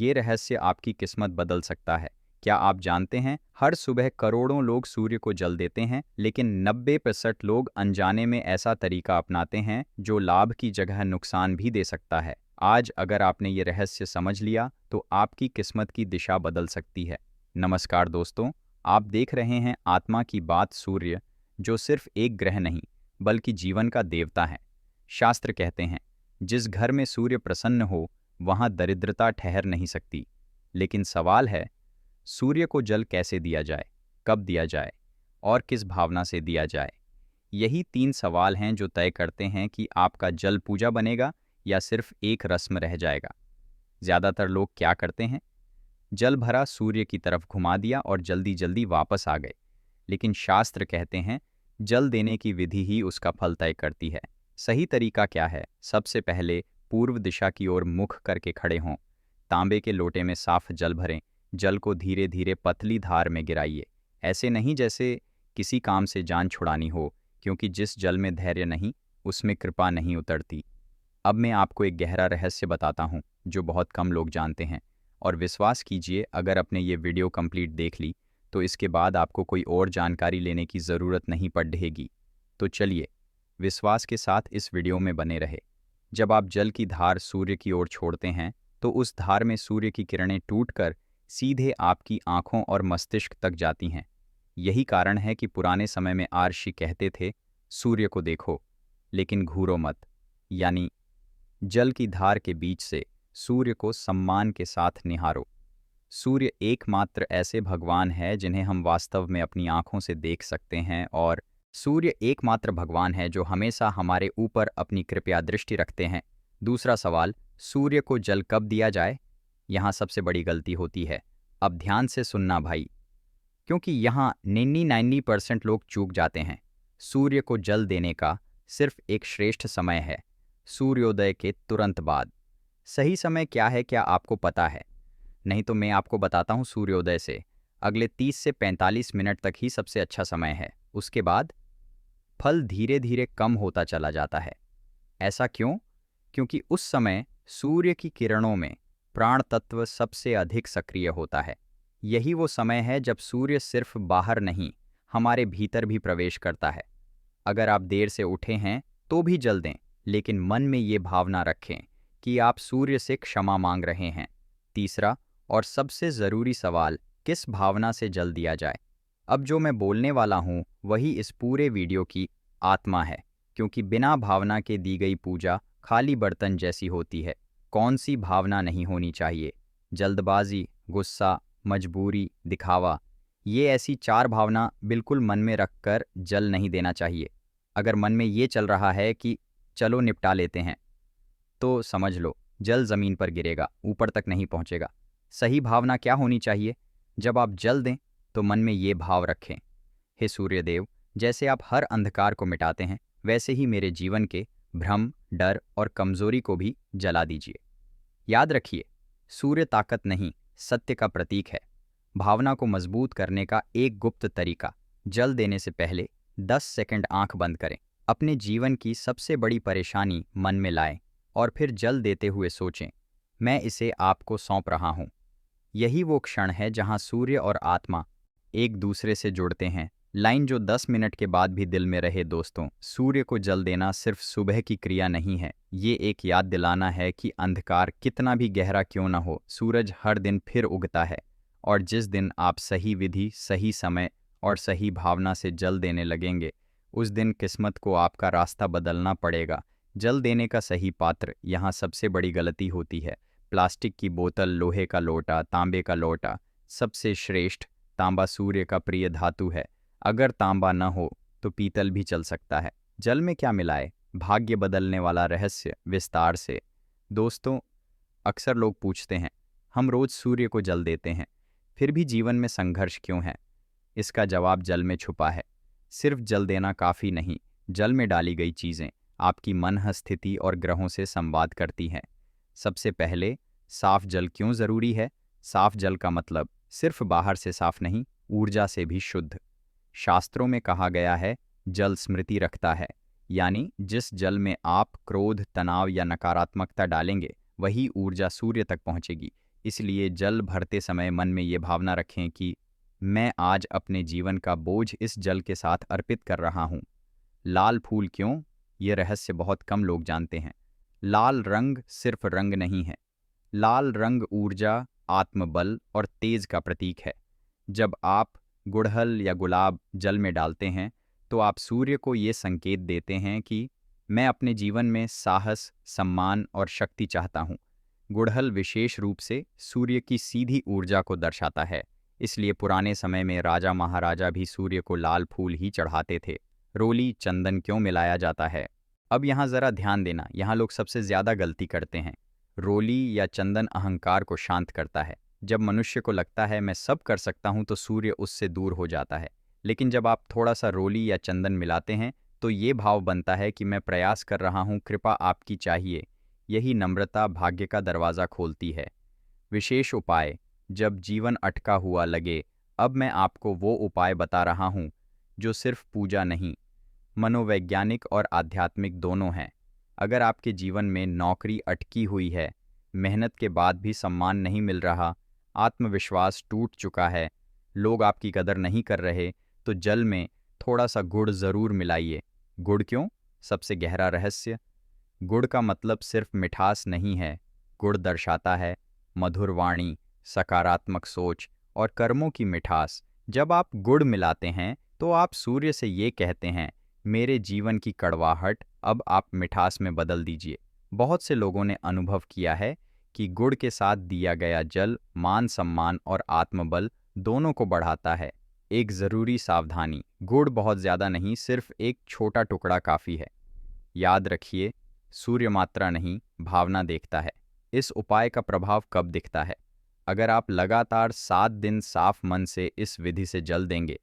ये रहस्य आपकी किस्मत बदल सकता है। क्या आप जानते हैं, हर सुबह करोड़ों लोग सूर्य को जल देते हैं, लेकिन 90% लोग अनजाने में ऐसा तरीका अपनाते हैं जो लाभ की जगह नुकसान भी दे सकता है। आज अगर आपने ये रहस्य समझ लिया, तो आपकी किस्मत की दिशा बदल सकती है। नमस्कार दोस्तों, आप देख रहे हैं आत्मा की बात सूर्य, जो सिर्फ एक ग्रह नहीं, बल्कि जीवन का देवता है। शास्त्र कहते हैं, जिस घर में सूर्य प्रसन्न हो, वहाँ दरिद्रता ठहर नहीं सकती। लेकिन सवाल है, सूर्य को जल कैसे दिया जाए, कब दिया जाए और किस भावना से दिया जाए? यही 3 सवाल हैं जो तय करते हैं कि आपका जल पूजा बनेगा या सिर्फ एक रस्म रह जाएगा। ज़्यादातर लोग क्या करते हैं? जल भरा, सूर्य की तरफ घुमा दिया और जल्दी जल्दी वापस आ गए। लेकिन शास्त्र कहते हैं, जल देने की विधि ही उसका फल तय करती है। सही तरीका क्या है? सबसे पहले पूर्व दिशा की ओर मुख करके खड़े हों। तांबे के लोटे में साफ जल भरें। जल को धीरे धीरे पतली धार में गिराइए। ऐसे नहीं जैसे किसी काम से जान छुड़ानी हो, क्योंकि जिस जल में धैर्य नहीं, उसमें कृपा नहीं उतरती। अब मैं आपको एक गहरा रहस्य बताता हूँ, जो बहुत कम लोग जानते हैं। और विश्वास कीजिए, अगर आपने ये वीडियो कंप्लीट देख ली, तो इसके बाद आपको कोई और जानकारी लेने की ज़रूरत नहीं पड़ेगी। तो चलिए, विश्वास के साथ इस वीडियो में बने रहे। जब आप जल की धार सूर्य की ओर छोड़ते हैं, तो उस धार में सूर्य की किरणें टूटकर सीधे आपकी आंखों और मस्तिष्क तक जाती हैं। यही कारण है कि पुराने समय में ऋषि कहते थे, सूर्य को देखो, लेकिन घूरो मत। यानी जल की धार के बीच से सूर्य को सम्मान के साथ निहारो। सूर्य एकमात्र ऐसे भगवान है जिन्हें हम वास्तव में अपनी आंखों से देख सकते हैं, और सूर्य एकमात्र भगवान है जो हमेशा हमारे ऊपर अपनी कृपया दृष्टि रखते हैं। दूसरा सवाल, सूर्य को जल कब दिया जाए? यहाँ सबसे बड़ी गलती होती है। अब ध्यान से सुनना भाई, क्योंकि यहाँ 99% लोग चूक जाते हैं। सूर्य को जल देने का सिर्फ एक श्रेष्ठ समय है, सूर्योदय के तुरंत बाद। सही समय क्या है, क्या आपको पता है? नहीं तो मैं आपको बताता हूँ। सूर्योदय से अगले 30 से 45 मिनट तक ही सबसे अच्छा समय है। उसके बाद फल धीरे धीरे कम होता चला जाता है। ऐसा क्यों? क्योंकि उस समय सूर्य की किरणों में प्राण तत्व सबसे अधिक सक्रिय होता है। यही वो समय है जब सूर्य सिर्फ बाहर नहीं, हमारे भीतर भी प्रवेश करता है। अगर आप देर से उठे हैं तो भी जल दें, लेकिन मन में ये भावना रखें कि आप सूर्य से क्षमा मांग रहे हैं। तीसरा और सबसे ज़रूरी सवाल, किस भावना से जल दिया जाए? अब जो मैं बोलने वाला हूँ वही इस पूरे वीडियो की आत्मा है, क्योंकि बिना भावना के दी गई पूजा खाली बर्तन जैसी होती है। कौन सी भावना नहीं होनी चाहिए? जल्दबाजी, गुस्सा, मजबूरी, दिखावा। ये ऐसी 4 भावना बिल्कुल मन में रखकर जल नहीं देना चाहिए। अगर मन में ये चल रहा है कि चलो निपटा लेते हैं, तो समझ लो जल ज़मीन पर गिरेगा, ऊपर तक नहीं पहुँचेगा। सही भावना क्या होनी चाहिए? जब आप जल दें तो मन में ये भाव रखें, हे सूर्यदेव, जैसे आप हर अंधकार को मिटाते हैं, वैसे ही मेरे जीवन के भ्रम, डर और कमजोरी को भी जला दीजिए। याद रखिए, सूर्य ताकत नहीं, सत्य का प्रतीक है। भावना को मजबूत करने का एक गुप्त तरीका, जल देने से पहले 10 सेकंड आंख बंद करें। अपने जीवन की सबसे बड़ी परेशानी मन में लाएं और फिर जल देते हुए सोचें, मैं इसे आपको सौंप रहा हूँ। यही वो क्षण है जहाँ सूर्य और आत्मा एक दूसरे से जुड़ते हैं। लाइन जो 10 मिनट के बाद भी दिल में रहे दोस्तों, सूर्य को जल देना सिर्फ सुबह की क्रिया नहीं है, ये एक याद दिलाना है कि अंधकार कितना भी गहरा क्यों न हो, सूरज हर दिन फिर उगता है। और जिस दिन आप सही विधि, सही समय और सही भावना से जल देने लगेंगे, उस दिन किस्मत को आपका रास्ता बदलना पड़ेगा। जल देने का सही पात्र, यहाँ सबसे बड़ी गलती होती है। प्लास्टिक की बोतल, लोहे का लोटा, तांबे का लोटा। सबसे श्रेष्ठ तांबा सूर्य का प्रिय धातु है। अगर तांबा न हो तो पीतल भी चल सकता है। जल में क्या मिलाए? भाग्य बदलने वाला रहस्य, विस्तार से। दोस्तों, अक्सर लोग पूछते हैं, हम रोज सूर्य को जल देते हैं, फिर भी जीवन में संघर्ष क्यों है? इसका जवाब जल में छुपा है। सिर्फ जल देना काफ़ी नहीं, जल में डाली गई चीज़ें आपकी मन स्थिति और ग्रहों से संवाद करती हैं। सबसे पहले, साफ जल क्यों ज़रूरी है? साफ जल का मतलब सिर्फ बाहर से साफ नहीं, ऊर्जा से भी शुद्ध। शास्त्रों में कहा गया है, जल स्मृति रखता है। यानी जिस जल में आप क्रोध, तनाव या नकारात्मकता डालेंगे, वही ऊर्जा सूर्य तक पहुंचेगी। इसलिए जल भरते समय मन में ये भावना रखें कि मैं आज अपने जीवन का बोझ इस जल के साथ अर्पित कर रहा हूँ। लाल फूल क्यों? ये रहस्य बहुत कम लोग जानते हैं। लाल रंग सिर्फ रंग नहीं है। लाल रंग ऊर्जा, आत्मबल और तेज का प्रतीक है। जब आप गुड़हल या गुलाब जल में डालते हैं, तो आप सूर्य को ये संकेत देते हैं कि मैं अपने जीवन में साहस, सम्मान और शक्ति चाहता हूँ। गुड़हल विशेष रूप से सूर्य की सीधी ऊर्जा को दर्शाता है, इसलिए पुराने समय में राजा महाराजा भी सूर्य को लाल फूल ही चढ़ाते थे। रोली, चंदन क्यों मिलाया जाता है? अब यहाँ ज़रा ध्यान देना, यहाँ लोग सबसे ज़्यादा गलती करते हैं। रोली या चंदन अहंकार को शांत करता है। जब मनुष्य को लगता है मैं सब कर सकता हूँ तो सूर्य उससे दूर हो जाता है। लेकिन जब आप थोड़ा सा रोली या चंदन मिलाते हैं तो ये भाव बनता है कि मैं प्रयास कर रहा हूँ, कृपा आपकी चाहिए। यही नम्रता भाग्य का दरवाज़ा खोलती है। विशेष उपाय। जब जीवन अटका हुआ लगे, अब मैं आपको वो उपाय बता रहा हूँ जो सिर्फ पूजा नहीं, मनोवैज्ञानिक और आध्यात्मिक दोनों हैं। अगर आपके जीवन में नौकरी अटकी हुई है, मेहनत के बाद भी सम्मान नहीं मिल रहा, आत्मविश्वास टूट चुका है, लोग आपकी कदर नहीं कर रहे, तो जल में थोड़ा सा गुड़ ज़रूर मिलाइए। गुड़ क्यों? सबसे गहरा रहस्य। गुड़ का मतलब सिर्फ मिठास नहीं है। गुड़ दर्शाता है मधुर वाणी, सकारात्मक सोच और कर्मों की मिठास। जब आप गुड़ मिलाते हैं तो आप सूर्य से ये कहते हैं, मेरे जीवन की कड़वाहट अब आप मिठास में बदल दीजिए। बहुत से लोगों ने अनुभव किया है कि गुड़ के साथ दिया गया जल मान सम्मान और आत्मबल दोनों को बढ़ाता है। एक ज़रूरी सावधानी, गुड़ बहुत ज़्यादा नहीं, सिर्फ एक छोटा टुकड़ा काफ़ी है। याद रखिए, सूर्य मात्रा नहीं, भावना देखता है। इस उपाय का प्रभाव कब दिखता है? अगर आप लगातार 7 दिन साफ मन से इस विधि से जल देंगे,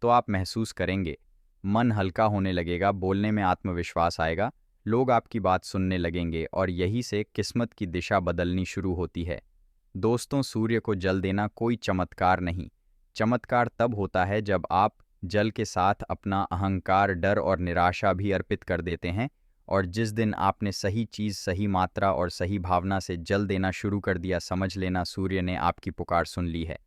तो आप महसूस करेंगे मन हल्का होने लगेगा, बोलने में आत्मविश्वास आएगा, लोग आपकी बात सुनने लगेंगे और यही से किस्मत की दिशा बदलनी शुरू होती है। दोस्तों, सूर्य को जल देना कोई चमत्कार नहीं। चमत्कार तब होता है जब आप जल के साथ अपना अहंकार, डर और निराशा भी अर्पित कर देते हैं। और जिस दिन आपने सही चीज़, सही मात्रा और सही भावना से जल देना शुरू कर दिया, समझ लेना सूर्य ने आपकी पुकार सुन ली है।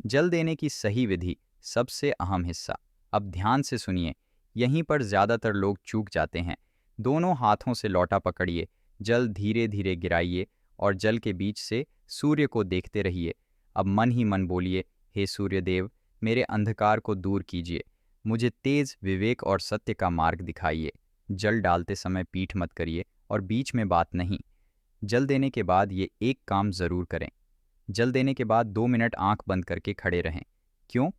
जल देने की सही विधि, सबसे अहम हिस्सा। अब ध्यान से सुनिए, यहीं पर ज़्यादातर लोग चूक जाते हैं। दोनों हाथों से लोटा पकड़िए, जल धीरे धीरे गिराइए और जल के बीच से सूर्य को देखते रहिए। अब मन ही मन बोलिए, हे सूर्यदेव, मेरे अंधकार को दूर कीजिए, मुझे तेज विवेक और सत्य का मार्ग दिखाइए। जल डालते समय पीठ मत करिए और बीच में बात नहीं। जल देने के बाद ये एक काम ज़रूर करें। जल देने के बाद 2 मिनट आंख बंद करके खड़े रहें। क्यों?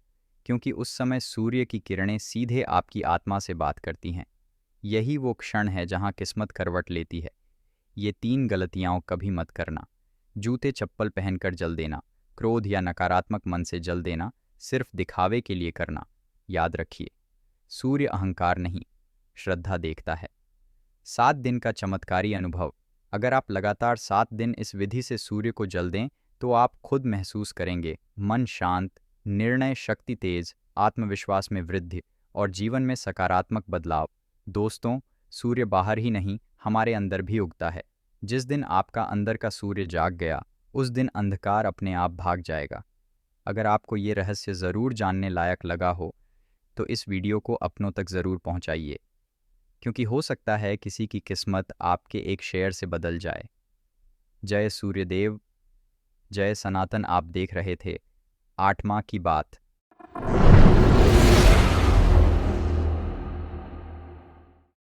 क्योंकि उस समय सूर्य की किरणें सीधे आपकी आत्मा से बात करती हैं। यही वो क्षण है जहां किस्मत करवट लेती है। ये 3 गलतियां कभी मत करना। जूते चप्पल पहनकर जल देना, क्रोध या नकारात्मक मन से जल देना, सिर्फ दिखावे के लिए करना। याद रखिए, सूर्य अहंकार नहीं, श्रद्धा देखता है। 7 दिन का चमत्कारी अनुभव। अगर आप लगातार 7 दिन इस विधि से सूर्य को जल दें, तो आप खुद महसूस करेंगे मन शांत, निर्णय शक्ति तेज, आत्मविश्वास में वृद्धि और जीवन में सकारात्मक बदलाव। दोस्तों, सूर्य बाहर ही नहीं, हमारे अंदर भी उगता है। जिस दिन आपका अंदर का सूर्य जाग गया, उस दिन अंधकार अपने आप भाग जाएगा। अगर आपको ये रहस्य ज़रूर जानने लायक लगा हो, तो इस वीडियो को अपनों तक ज़रूर पहुंचाइए, क्योंकि हो सकता है किसी की किस्मत आपके एक शेयर से बदल जाए। जय सूर्यदेव, जय सनातन। आप देख रहे थे 8 माह की बात।